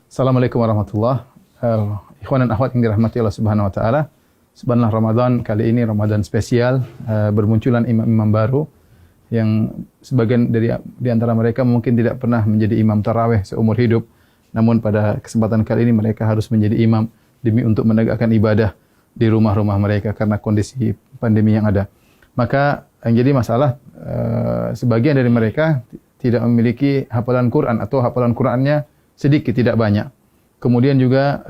Assalamualaikum warahmatullahi wabarakatuh. Ikhwan dan akhwat yang dirahmati Allah Subhanahu wa taala. Subhanallah, Ramadan kali ini Ramadan spesial, bermunculan imam-imam baru yang sebagian di antara mereka mungkin tidak pernah menjadi imam tarawih seumur hidup. Namun pada kesempatan kali ini mereka harus menjadi imam demi untuk menegakkan ibadah di rumah-rumah mereka karena kondisi pandemi yang ada. Maka yang jadi masalah sebagian dari mereka tidak memiliki hafalan Quran atau hafalan Qurannya sedikit, tidak banyak. Kemudian juga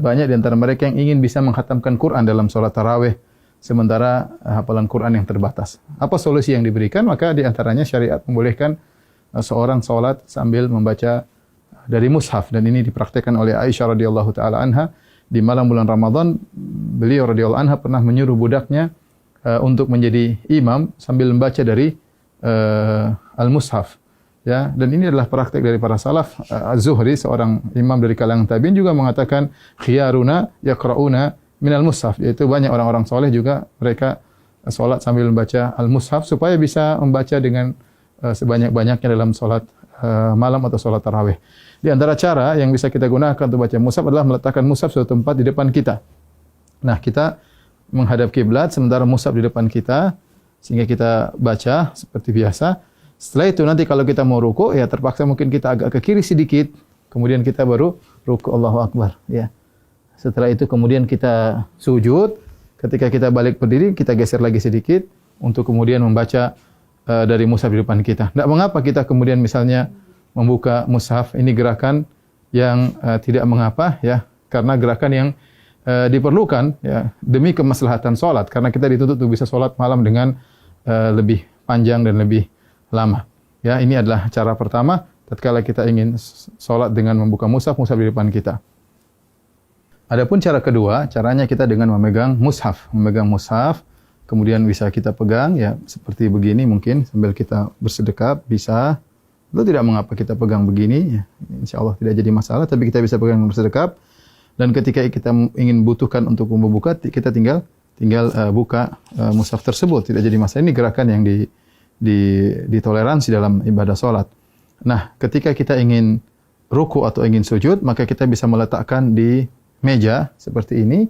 banyak di antara mereka yang ingin bisa mengkhatamkan Quran dalam sholat tarawih, sementara hafalan Quran yang terbatas. Apa solusi yang diberikan? Maka di antaranya syariat membolehkan seorang sholat sambil membaca dari mushaf, dan ini dipraktikkan oleh Aisyah radhiyallahu taala anha di malam bulan Ramadan. Beliau radhiyallahu anha pernah menyuruh budaknya untuk menjadi imam sambil membaca dari al-mushaf. Ya, dan ini adalah praktik dari para salaf. Az-Zuhri, seorang imam dari kalangan tabi'in, juga mengatakan khiyaruna yaqra'una minal mushaf, yaitu banyak orang-orang soleh juga mereka salat sambil membaca al-mushaf supaya bisa membaca dengan sebanyak-banyaknya dalam salat malam atau salat tarawih. Di antara cara yang bisa kita gunakan untuk baca mushaf adalah meletakkan mushaf suatu tempat di depan kita. Nah, kita menghadap kiblat sementara mushaf di depan kita sehingga kita baca seperti biasa. Setelah itu nanti kalau kita mau ruku, ya terpaksa mungkin kita agak ke kiri sedikit, kemudian kita baru ruku, Allahu Akbar, ya. Setelah itu kemudian kita sujud, ketika kita balik berdiri kita geser lagi sedikit untuk kemudian membaca dari mushaf di depan kita. Tidak mengapa kita kemudian misalnya membuka mushaf, ini gerakan yang tidak mengapa, ya, karena gerakan yang diperlukan, ya, demi kemaslahatan salat, karena kita dituntut untuk bisa salat malam dengan lebih panjang dan lebih lama. Ya, ini adalah cara pertama tatkala kita ingin salat dengan membuka mushaf di depan kita. Adapun cara kedua, caranya kita dengan memegang mushaf, kemudian bisa kita pegang, ya, seperti begini mungkin sambil kita bersedekap bisa. Itu tidak mengapa kita pegang begini, ya. Insyaallah tidak jadi masalah, tapi kita bisa pegang bersedekap, dan ketika kita ingin butuhkan untuk membuka, kita tinggal buka mushaf tersebut, tidak jadi masalah. Ini gerakan yang ditoleransi dalam ibadah salat. Nah, ketika kita ingin ruku atau ingin sujud, maka kita bisa meletakkan di meja seperti ini,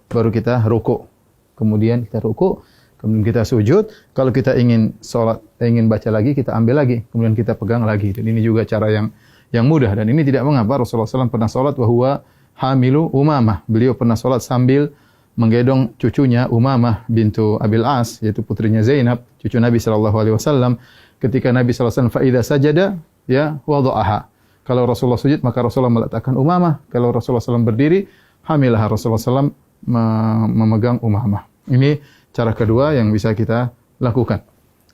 baru kita ruku. Kemudian kita ruku, kemudian kita sujud. Kalau kita ingin salat, ingin baca lagi, kita ambil lagi, kemudian kita pegang lagi. Dan ini juga cara yang mudah, dan ini tidak mengapa. Rasulullah SAW pernah salat wa huwa hamilu Umamah. Beliau pernah salat sambil menggendong cucunya Umamah bintu Abil As, yaitu putrinya Zainab, cucu Nabi SAW. Ketika Nabi SAW fa idza sajada, ya, wada'aha. Kalau Rasulullah sujud, maka Rasulullah meletakkan Umamah. Kalau Rasulullah SAW berdiri, hamilah Rasulullah SAW memegang Umamah. Ini cara kedua yang bisa kita lakukan.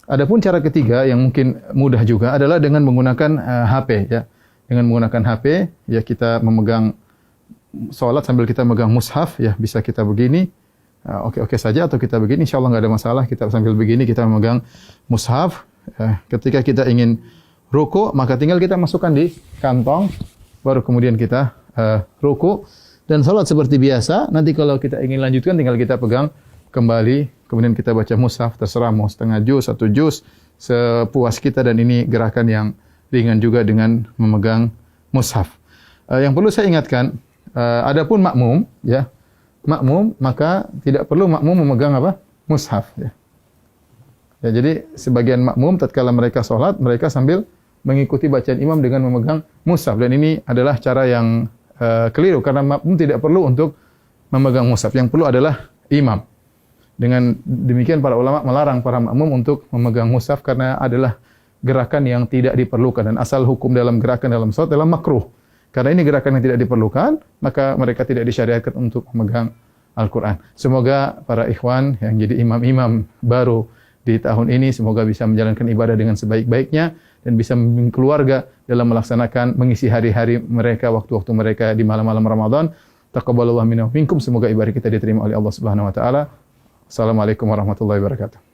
Adapun cara ketiga yang mungkin mudah juga adalah dengan menggunakan HP, ya. Dengan menggunakan HP, ya, kita memegang salat sambil kita megang mushaf, ya, bisa kita begini, oke saja, atau kita begini, insyaallah nggak ada masalah. Kita sambil begini kita memegang mushaf. Ketika kita ingin ruku, maka tinggal kita masukkan di kantong, baru kemudian kita ruku dan salat seperti biasa. Nanti kalau kita ingin lanjutkan, tinggal kita pegang kembali, kemudian kita baca mushaf, terserah mau setengah juz, 1 juz, sepuas kita, dan ini gerakan yang ringan juga dengan memegang mushaf. Yang perlu saya ingatkan, adapun makmum, ya, maka tidak perlu makmum memegang apa? Mushaf, ya. Ya, jadi sebagian makmum tatkala mereka salat, mereka sambil mengikuti bacaan imam dengan memegang mushaf, dan ini adalah cara yang keliru, karena makmum tidak perlu untuk memegang mushaf. Yang perlu adalah imam. Dengan demikian para ulama melarang para makmum untuk memegang mushaf karena adalah gerakan yang tidak diperlukan, dan asal hukum dalam gerakan dalam salat adalah makruh. Karena ini gerakan yang tidak diperlukan, maka mereka tidak disyariatkan untuk memegang Al-Quran. Semoga para ikhwan yang jadi imam-imam baru di tahun ini, semoga bisa menjalankan ibadah dengan sebaik-baiknya, dan bisa membimbing keluarga dalam melaksanakan, mengisi hari-hari mereka, waktu-waktu mereka di malam-malam Ramadan. Taqabbalallahu minna wa minkum. Semoga ibadah kita diterima oleh Allah Subhanahu wa taala. Assalamualaikum warahmatullahi wabarakatuh.